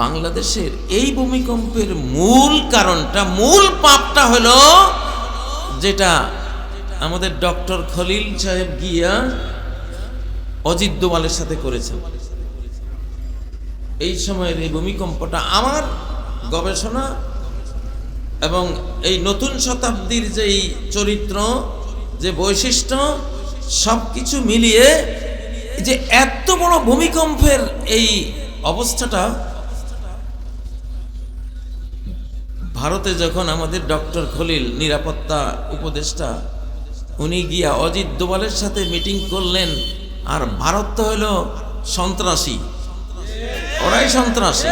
বাংলাদেশের এই ভূমিকম্পের মূল কারণটা, মূল পাপটা হলো যেটা আমাদের ডক্টর খলিল সাহেব গিয়া অজিত দোভালের সাথে করেছেন। এই সময়ের এই ভূমিকম্পটা আমার গবেষণা এবং এই নতুন শতাব্দীর যেই চরিত্র, যে বৈশিষ্ট্য, সব কিছু মিলিয়ে যে এত বড় ভূমিকম্পের এই অবস্থাটা, ভারতে যখন আমাদের ডক্টর খলিল নিরাপত্তা উপদেষ্টা উনি গিয়া অজিত দোভালের সাথে মিটিং করলেন, আর ভারত তো হলো সন্ত্রাসী, ওরাই সন্ত্রাসী,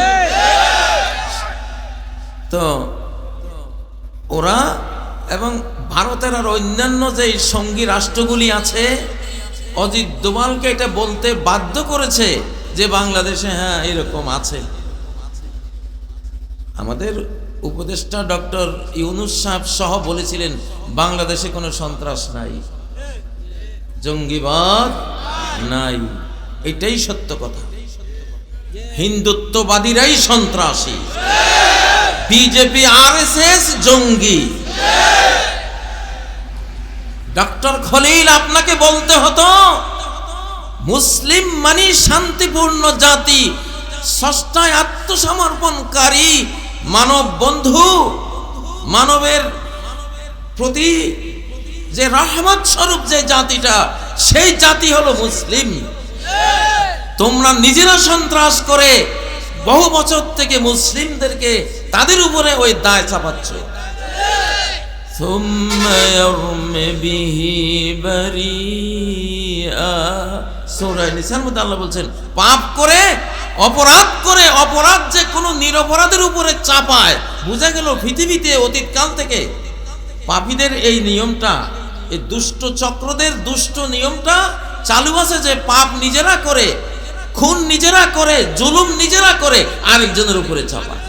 তো ওরা এবং ভারতের আর অন্যান্য যে সঙ্গী রাষ্ট্রগুলি আছে অজিত দোভালকে এটা বলতে বাধ্য করেছে যে বাংলাদেশে হ্যাঁ এরকম আছে। আমাদের উপদেষ্টা ডক্টর ইউনুস সাহেব সহ বলেছিলেন বাংলাদেশে কোনো সন্ত্রাস নাই, জঙ্গিবাদ নাই। এটাই সত্য কথা। হিন্দুত্ববাদীরাই সন্ত্রাসী, বিজেপি আরএসএস জঙ্গি। ডক্টর খলিল আপনাকে বলতে হতো মুসলিম মানে শান্তিপূর্ণ জাতি, স্রষ্টায় আত্মসমর্পণকারী মানব বন্ধু, মানবের প্রতি যে রহমত স্বরূপ যে জাতিটা, সেই জাতি হলো মুসলিম। তোমরা নিজেরা সন্ত্রাস করে বহু বছর থেকে মুসলিমদেরকে তাদের উপরে ওই দায় চাপাচ্ছ। সূরা নিসার মধ্যে আল্লাহ বলছেন পাপ করে, অপরাধ করে, অপরাধ যে কোনো নিরপরাধের উপরে চাপায়। বোঝা গেল পৃথিবীতে অতীতকাল থেকে পাপীদের এই নিয়মটা, এই দুষ্ট চক্রদের দুষ্ট নিয়মটা চালু আছে যে পাপ নিজেরা করে, খুন নিজেরা করে, জুলুম নিজেরা করে, আরেকজনের উপরে চাপায়।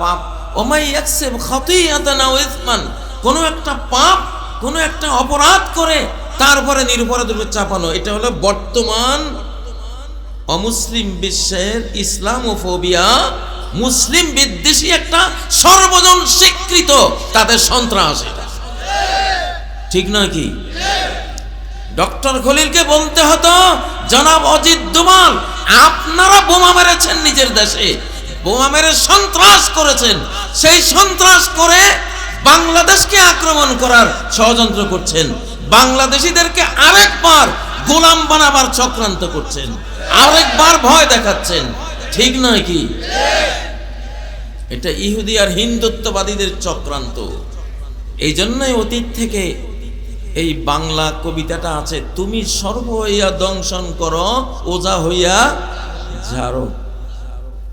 পাপ কোনো একটা পাপ, কোনো একটা অপরাধ করে তারপরে নিরপরাধের উপর চাপানো, এটা হলো বর্তমান অমুসলিম বিশ্বের ইসলামোফোবিয়া, মুসলিম বিদ্বেষী একটা সর্বজন স্বীকৃত তাদের সন্ত্রাস। এটা ঠিক নয় কি? ডক্টর খলিলকে বলতে হতো জনাব অজিত দোভাল, আপনারা বোমা মেরেছেন নিজের দেশে, বোমা মেরে সন্ত্রাস করেছেন, সেই সন্ত্রাস করে বাংলাদেশকে আক্রমণ করার ষড়যন্ত্র করছেন, বাংলাদেশিদেরকে আরেকবার গোলাম বানাবার চক্রান্ত করছেন, আরেকবার ভয় দেখাচ্ছেন। ঠিক নয় কি? এটা ইহুদি আর হিন্দুত্ববাদীদের চক্রান্ত। এই জন্যই অতীত থেকে এই বাংলা কবিতাটা আছে, তুমি সর্ব হইয়া দংশন করো, ওজা হইয়া ঝাড়ো।